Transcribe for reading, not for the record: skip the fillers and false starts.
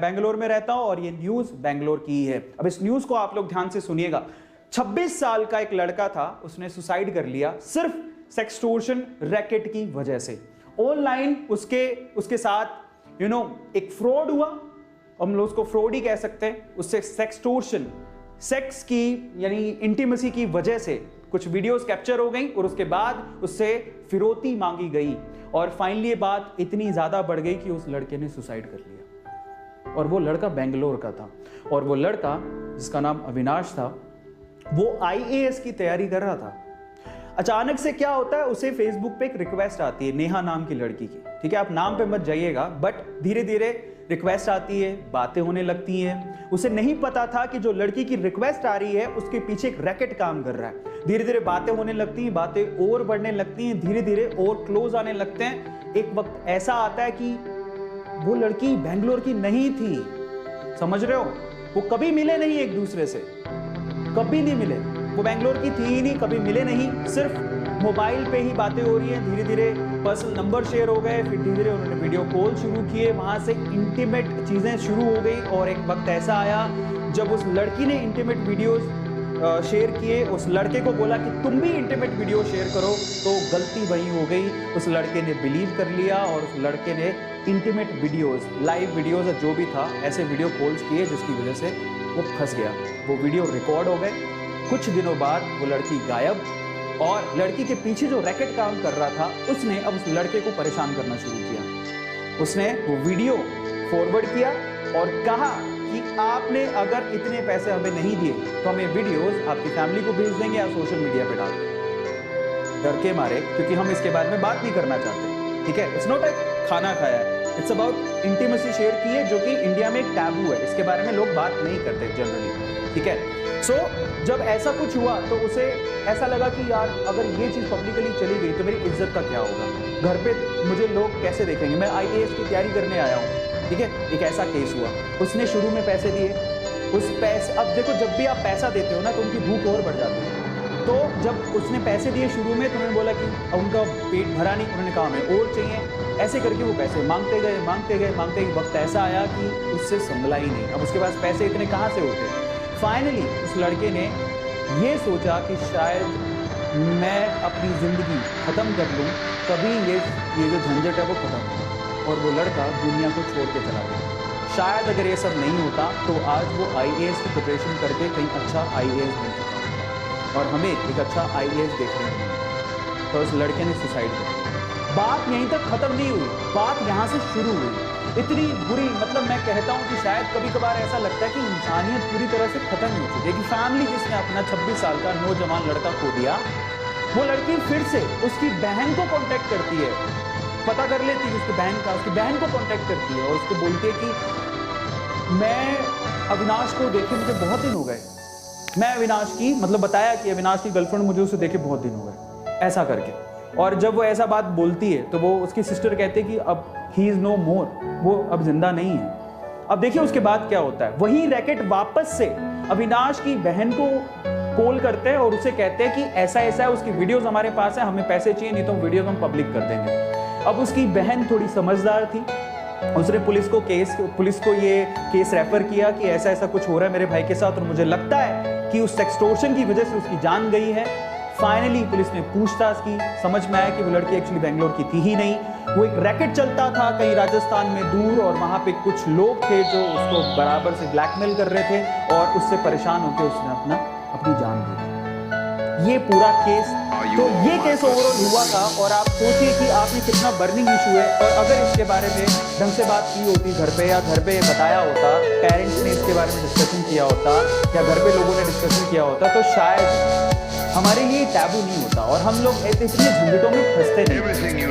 बेंगलोर में रहता हूं और ये न्यूज बेंगलोर की ही है। अब इस न्यूज को आप लोग ध्यान से सुनिएगा। 26 साल का एक लड़का था, उसने सुसाइड कर लिया सिर्फ सेक्सटोर्शन रैकेट की वजह से। ऑनलाइन उसके साथ एक फ्रॉड हुआ, हम लोग उसको फ्रॉड ही कह सकते हैं। उससे सेक्सटोर्शन, सेक्स की यानी इंटीमेसी की वजह से कुछ वीडियोस कैप्चर हो गई और उसके बाद उससे फिरौती मांगी गई और फाइनली ये बात इतनी ज्यादा बढ़ गई कि उस लड़के ने सुसाइड कर लिया। और वो लड़का बेंगलोर का था और वो लड़का जिसका नाम अविनाश था वो आईएएस की तैयारी कर रहा था। अचानक से क्या होता है, उसे फेसबुक पे एक रिक्वेस्ट आती है नेहा नाम की लड़की की। ठीक है, आप नाम पे मत जाइएगा, बट धीरे धीरे रिक्वेस्ट आती है, बातें होने लगती हैं। उसे नहीं पता था कि जो लड़की की रिक्वेस्ट आ रही है उसके पीछे एक रैकेट काम कर रहा है। धीरे धीरे बातें होने लगती हैं, बातें और बढ़ने लगती हैं, धीरे धीरे और क्लोज आने लगते हैं। एक वक्त ऐसा आता है कि वो लड़की बेंगलोर की नहीं थी, समझ रहे हो, वो कभी मिले नहीं एक दूसरे से, कभी नहीं मिले। वो बेंगलोर की थी ही नहीं, कभी मिले नहीं, सिर्फ मोबाइल पे ही बातें हो रही हैं। धीरे धीरे पर्सनल नंबर शेयर हो गए, फिर धीरे धीरे उन्होंने वीडियो कॉल शुरू किए, वहां से इंटीमेट चीजें शुरू हो गई। और एक वक्त ऐसा आया जब उस लड़की ने इंटीमेट वीडियोस शेयर किए, उस लड़के को बोला कि तुम भी इंटीमेट वीडियो शेयर करो, तो गलती वही हो गई। उस लड़के ने बिलीव कर लिया और उस लड़के ने इंटीमेट वीडियोस, लाइव वीडियोस जो भी था, ऐसे वीडियो कॉल्स किए जिसकी वजह से वो फंस गया। वो वीडियो रिकॉर्ड हो गए। कुछ दिनों बाद वो लड़की गायब और लड़की के पीछे जो रैकेट काम कर रहा था उसने अब उस लड़के को परेशान करना शुरू किया। उसने वो वीडियो फॉरवर्ड किया और कहा कि आपने अगर इतने पैसे हमें नहीं दिए तो हमें वीडियोस आपकी फैमिली को भेज देंगे या सोशल मीडिया पे डाल देंगे। डर के मारे, क्योंकि हम इसके बारे में बात नहीं करना चाहते। ठीक है, इट्स नॉट लाइक खाना खाया है, इट्स अबाउट इंटीमेसी शेयर की है, जो कि इंडिया में एक टैबू है, इसके बारे में लोग बात नहीं करते जनरली। ठीक है, सो जब ऐसा कुछ हुआ तो उसे ऐसा लगा कि यार अगर ये चीज़ पब्लिकली चली गई तो मेरी इज्जत का क्या होगा, घर पे मुझे लोग कैसे देखेंगे, मैं आईएएस की तैयारी करने आया हूँ। ठीक है, एक ऐसा केस हुआ। उसने शुरू में पैसे दिए, उस पैसे, अब देखो जब भी आप पैसा देते हो ना तो उनकी भूख और बढ़ जाती है। तो जब उसने पैसे दिए शुरू में तो उन्होंने बोला कि उनका पेट भरा नहीं, उन्होंने कहा हमें और चाहिए। ऐसे करके वो पैसे मांगते गए मांगते गए मांगते गए, वक्त ऐसा आया कि उससे संभला ही नहीं। अब उसके पास पैसे इतने कहाँ से होते। फाइनली उस लड़के ने ये सोचा कि शायद मैं अपनी ज़िंदगी ख़त्म कर लूँ, तभी ये जो झंझट है वो ख़त्म हो। और वो लड़का दुनिया को छोड़ के चला गया। शायद अगर ये सब नहीं होता तो आज वो आईएएस की प्रिपरेशन करके कहीं अच्छा आईएएस बन चुका होता और हमें एक अच्छा आईएएस देखने को मिलता। तो उस लड़के ने सुसाइड कर दिया। बात यहीं तक ख़त्म नहीं हुई, बात यहाँ से शुरू हुई। इतनी बुरी, मतलब मैं कहता हूँ कि शायद कभी कभार ऐसा लगता है कि इंसानियत पूरी तरह से खत्म हो चुकी है। कि फैमिली जिसने अपना 26 साल का नौजवान लड़का खो दिया, वो लड़की फिर से उसकी बहन को कांटेक्ट करती है, पता कर लेती है उसकी बहन का, उसकी बहन को कांटेक्ट करती है और उसको बोलती है कि मैं अविनाश को देखे मुझे बहुत दिन हो गए, मैं अविनाश की, मतलब बताया कि अविनाश की गर्लफ्रेंड मुझे उसे देखे बहुत दिन हो गए, ऐसा करके। और जब वो ऐसा बात बोलती है तो वो उसकी सिस्टर कहते हैं कि अब ही इज नो मोर, वो अब जिंदा नहीं है। अब देखिए उसके बाद क्या होता है, वही रैकेट वापस से अविनाश की बहन को कॉल करते हैं और उसे कहते हैं कि ऐसा ऐसा है, उसकी वीडियोस हमारे पास है, हमें पैसे चाहिए, नहीं तो वीडियोस हम पब्लिक कर देंगे। अब उसकी बहन थोड़ी समझदार थी, उसने पुलिस को ये केस रेफर किया कि ऐसा ऐसा कुछ हो रहा है मेरे भाई के साथ और मुझे लगता है कि उस सेक्सटोर्शन की वजह से उसकी जान गई है। फाइनली पुलिस ने पूछताछ की, समझ में आया कि वो लड़की एक्चुअली बेंगलोर की थी ही नहीं, वो एक रैकेट चलता था कहीं राजस्थान में दूर और वहां पे कुछ लोग थे जो उसको बराबर से ब्लैकमेल कर रहे थे और उससे परेशान होकर उसने अपनी जान दे दी। ये पूरा केस, तो ये केस ओवरऑल हुआ था और आप सोचिए कि आपने कितना बर्निंग इशू है। और अगर इसके बारे में ढंग से बात की होती घर पे, या घर पे बताया होता, पेरेंट्स ने इसके बारे में डिस्कशन किया होता या घर पे लोगों ने डिस्कशन किया होता, तो शायद हमारे लिए टैबू नहीं होता और हम लोग इतने झंझटों में फंसते नहीं।